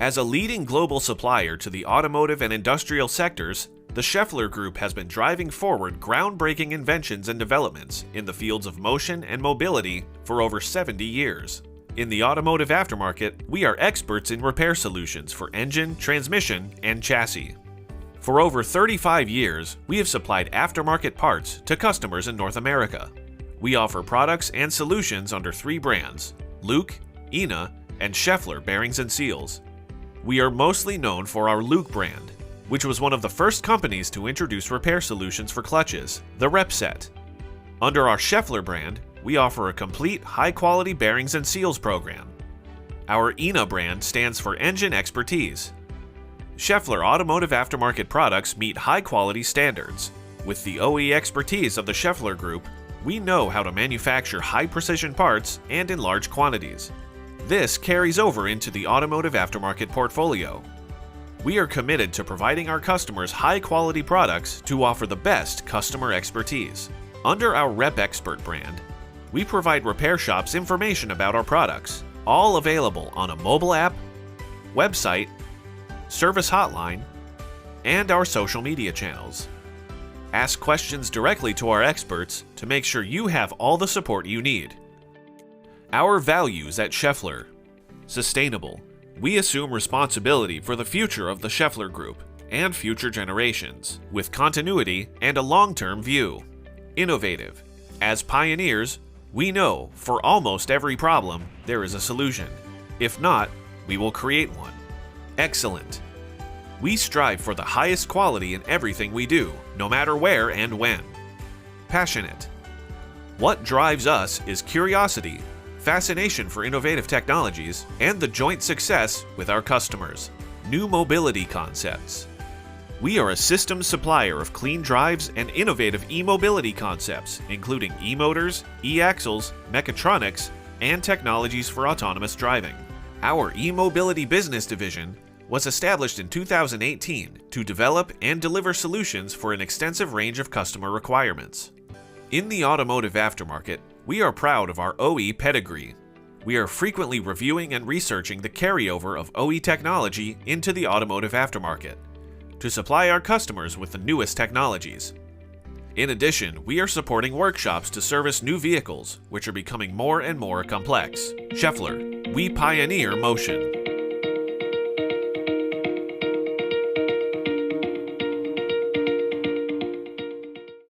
As a leading global supplier to the automotive and industrial sectors, the Schaeffler Group has been driving forward groundbreaking inventions and developments in the fields of motion and mobility for over 70 years. In the automotive aftermarket, we are experts in repair solutions for engine, transmission, and chassis. For over 35 years, we have supplied aftermarket parts to customers in North America. We offer products and solutions under 3 brands: LuK, INA, and Schaeffler Bearings and Seals. We are mostly known for our LuK brand, which was one of the first companies to introduce repair solutions for clutches, the REPXPERT. Under our Schaeffler brand, we offer a complete high-quality bearings and seals program. Our INA brand stands for Engine Expertise. Schaeffler automotive aftermarket products meet high-quality standards. With the OE expertise of the Schaeffler Group, we know how to manufacture high-precision parts and in large quantities. This carries over into the automotive aftermarket portfolio. We are committed to providing our customers high-quality products to offer the best customer expertise. Under our REPXPERT brand, we provide repair shops information about our products, all available on a mobile app, website, service hotline, and our social media channels. Ask questions directly to our experts to make sure you have all the support you need. Our values at Schaeffler: sustainable. We assume responsibility for the future of the Schaeffler Group and future generations, with continuity and a long-term view. Innovative. As pioneers, we know for almost every problem there is a solution. If not, we will create one. Excellent. We strive for the highest quality in everything we do, no matter where and when. Passionate. What drives us is curiosity, fascination for innovative technologies, and the joint success with our customers. New mobility concepts. We are a systems supplier of clean drives and innovative e-mobility concepts, including e-motors, e-axles, mechatronics, and technologies for autonomous driving. Our e-mobility business division was established in 2018 to develop and deliver solutions for an extensive range of customer requirements. In the automotive aftermarket, we are proud of our OE pedigree. We are frequently reviewing and researching the carryover of OE technology into the automotive aftermarket to supply our customers with the newest technologies. In addition, we are supporting workshops to service new vehicles, which are becoming more and more complex. Schaeffler, we pioneer motion.